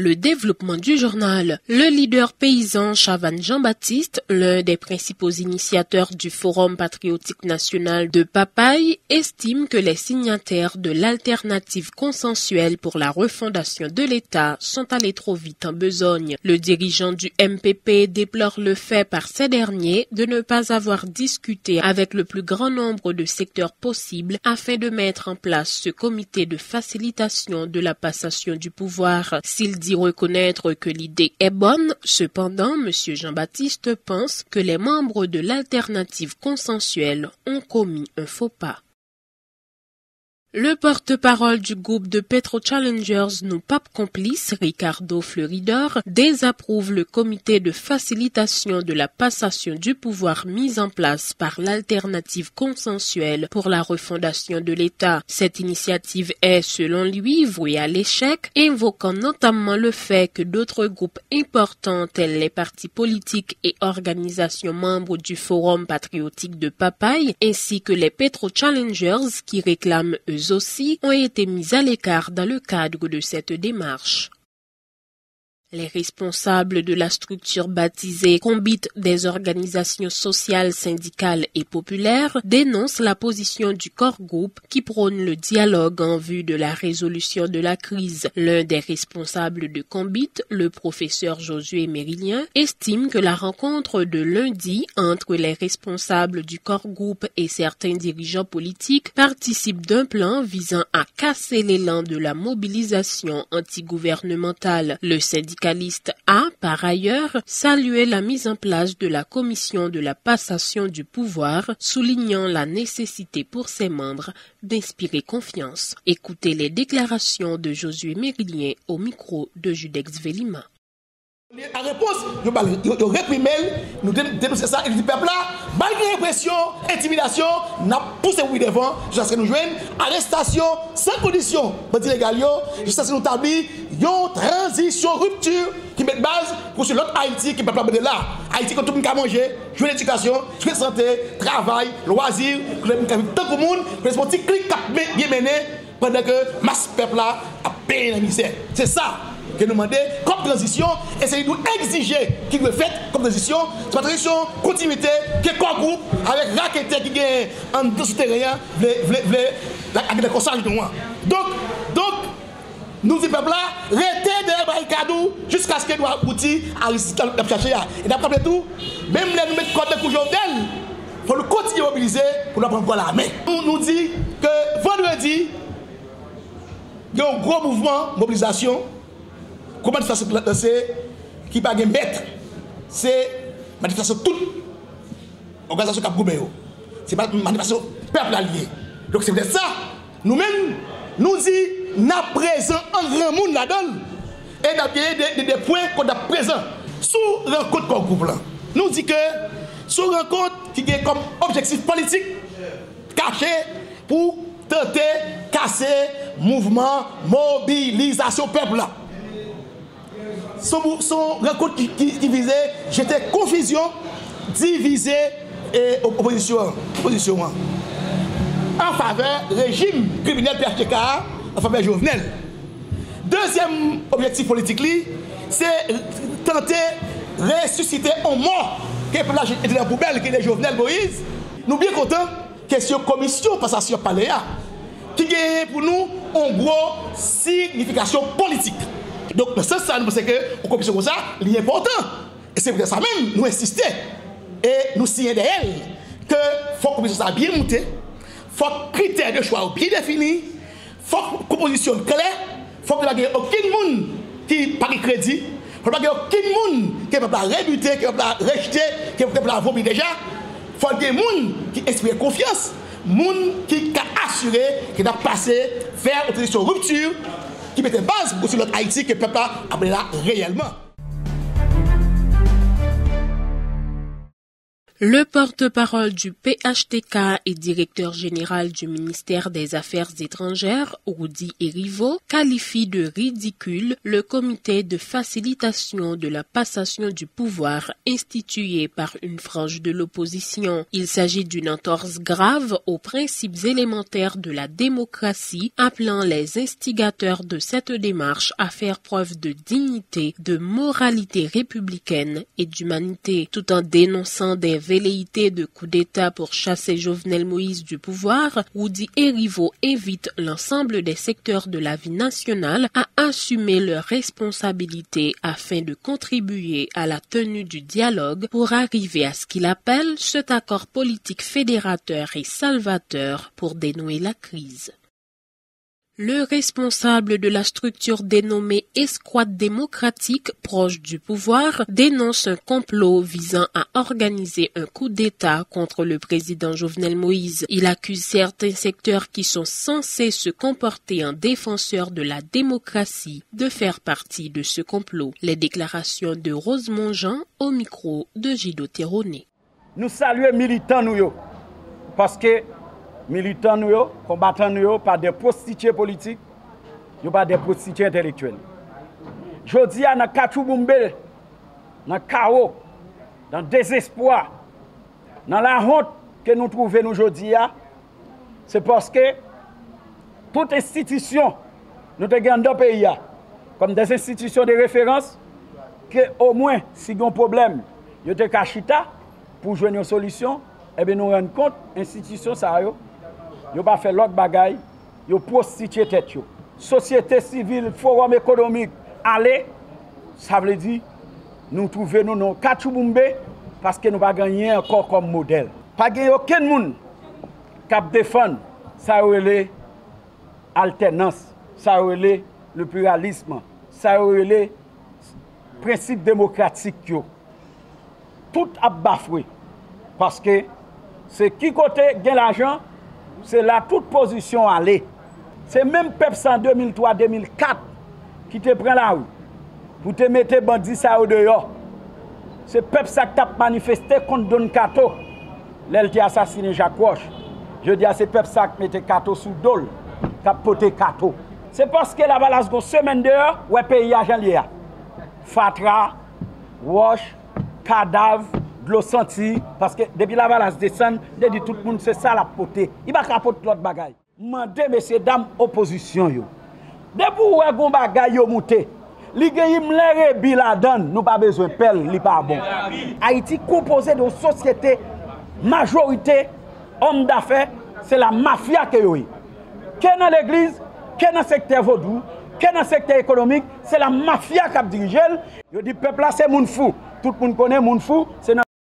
Le développement du journal. Le leader paysan Chavannes Jean-Baptiste, l'un des principaux initiateurs du Forum patriotique national de Papaye, estime que les signataires de l'alternative consensuelle pour la refondation de l'État sont allés trop vite en besogne. Le dirigeant du MPP déplore le fait par ces derniers de ne pas avoir discuté avec le plus grand nombre de secteurs possibles afin de mettre en place ce comité de facilitation de la passation du pouvoir. S'il dit reconnaître que l'idée est bonne, cependant, M. Jean-Baptiste pense que les membres de l'alternative consensuelle ont commis un faux pas. Le porte-parole du groupe de Petro Challengers No Pape Complice, Ricardo Fleuridor, désapprouve le comité de facilitation de la passation du pouvoir mis en place par l'alternative consensuelle pour la refondation de l'État. Cette initiative est, selon lui, vouée à l'échec, invoquant notamment le fait que d'autres groupes importants tels les partis politiques et organisations membres du Forum patriotique de Papaye, ainsi que les Petro Challengers qui réclament eux aussi ont été mis à l'écart dans le cadre de cette démarche. Les responsables de la structure baptisée Combit des organisations sociales, syndicales et populaires dénoncent la position du corps groupe qui prône le dialogue en vue de la résolution de la crise. L'un des responsables de Combit, le professeur Josué Mérilien, estime que la rencontre de lundi entre les responsables du corps groupe et certains dirigeants politiques participe d'un plan visant à casser l'élan de la mobilisation antigouvernementale. Le syndicaliste a, par ailleurs, salué la mise en place de la commission de la passation du pouvoir, soulignant la nécessité pour ses membres d'inspirer confiance. Écoutez les déclarations de Josué Mérilien au micro de Judex Vélima. La réponse, nous réprimons, nous dénonçons ça, et le peuple là, malgré répression, intimidation, nous avons poussé devant, jusqu'à ce que nous joignons, arrestation sans condition, jusqu'à ce que nous établissons une transition, rupture qui met base pour sur l'autre Haïti qui ne peut pas venir là. Haïti, quand tout le monde a mangé, jouer l'éducation, jouer la santé, travail, loisirs, tant que le monde, pour les petits clics bien menés, pendant que masse peuple là a payé la misère. C'est ça que nous demandons comme transition, et c'est nous exiger qu'il doit faire comme transition. C'est une transition, continuité, qui est corps groupe, avec raqueté qui est en dessous terrain, avec des consciences de moi. Donc, nous disons peuple là, restez derrière barricade jusqu'à ce que nous aboutissions à la chercher. Et d'après tout, même les nous mettons contre le coup Jovenel, il faut nous continuer à mobiliser pour nous prendre la main. Nous disons que vendredi, il y a un gros mouvement de mobilisation. Comment ça se passe qui pas de maître? C'est manifestation toute organisation qui a goubé. C'est manifestation peuple allié. Donc c'est peut-être ça. Nous-mêmes, nous disons, nous sommes présents en grand monde là-dedans. Et nous avons des points qu'on a présents sous rencontre comme groupe. Nous disons que sous rencontre qui a comme objectif politique caché pour tenter casser mouvement, mobilisation peuple là. Son rencontre qui visait, j'étais confusion, divisé et opposition en faveur régime criminel PHTK, en faveur Jovenel. Deuxième objectif politique, c'est tenter de ressusciter un mort qui est pour la poubelle, qui est Jovenel Moïse. Nous bien contents que cette commission passation paléa, qui a pour nous une grosse signification politique. Donc, dans ce sens, nous pensons que une commission comme ça, c'est important. Et c'est pour ça même, nous insistons. Et nous signons derrière que faut que la commission soit bien montée, faut que les critères de choix bien définis, faut que la composition claire, faut que n'y ait aucun monde qui n'a pas de crédit, faut qu'il n'y ait aucun monde qui ne peut pas rebuter, qui ne peut pas rejeter, qui ne peut pas vomir déjà. Faut qu'il y ait des gens qui inspirent confiance, des gens qui assurent qu'ils doivent passer vers une position rupture, qui mettait base pour sur notre Haïti que le peuple a appelé là réellement. Le porte-parole du PHTK et directeur général du ministère des Affaires étrangères, Rudy Erivo, qualifie de ridicule le comité de facilitation de la passation du pouvoir institué par une frange de l'opposition. Il s'agit d'une entorse grave aux principes élémentaires de la démocratie, appelant les instigateurs de cette démarche à faire preuve de dignité, de moralité républicaine et d'humanité, tout en dénonçant des velléités de coup d'État pour chasser Jovenel Moïse du pouvoir. Rudy Erivo invite l'ensemble des secteurs de la vie nationale à assumer leurs responsabilités afin de contribuer à la tenue du dialogue pour arriver à ce qu'il appelle cet accord politique fédérateur et salvateur pour dénouer la crise. Le responsable de la structure dénommée Escouade démocratique, proche du pouvoir, dénonce un complot visant à organiser un coup d'État contre le président Jovenel Moïse. Il accuse certains secteurs qui sont censés se comporter en défenseurs de la démocratie de faire partie de ce complot. Les déclarations de Rosemont Jean au micro de Gido Terroné. Nous saluons militants nous parce que militants nous, combattants nous, pas des prostituées politiques, nous pas des prostituées intellectuelles. Jodi a dans Katoubumbe, dans chaos, dans désespoir, dans la honte que nous trouvons aujourd'hui, c'est parce que toute institution nous avons dans le pays, comme des institutions de référence, que au moins, si nous avons un problème, nous avons cachita pour jouer une solution, et bien nous rendons compte, institution ça yo pas fait l'autre bagaille, yo prostitué tête yo. Société civile, forum économique, allez, ça veut dire nous trouvons nous non Katoubumbe parce que nous pas gagner encore comme modèle. Pas gagner aucun monde qui défend ça relève alternance, ça relève le pluralisme, ça relève principe démocratique yo. Tout a bafoué parce que c'est qui côté gagne l'argent. C'est là toute position allée. C'est même peuple en 2003-2004 qui te prend la rue pour te mettre bandit ça au dehors. C'est peuple ça qui t'a manifesté contre Don Kato. L'elle qui a assassiné Jacques Roche. Je dis à ces peuples ça qui mettait Kato sous dol, qui a poté Kato. C'est parce que la balance une semaine dehors, ouais pays agent lié. Fatra, Roche, cadavre, de l'eau senti, parce que depuis la balance descend, dit tout le monde c'est ça la poté. Il va capoter l'autre bagaille. Mandez messieurs dames opposition yo. Depuis où est gon bagaille yo monté. Li gagne m'lere biladan, nous pas besoin pelle, li pas bon. Haïti composé de société majorité hommes d'affaires, c'est la mafia que yo. Que dans l'église, que dans le secteur vaudou, que dans le secteur économique, c'est la mafia qui a dirigé. Yo dit peuple là c'est moun fou. Tout le monde connaît moun fou, c'est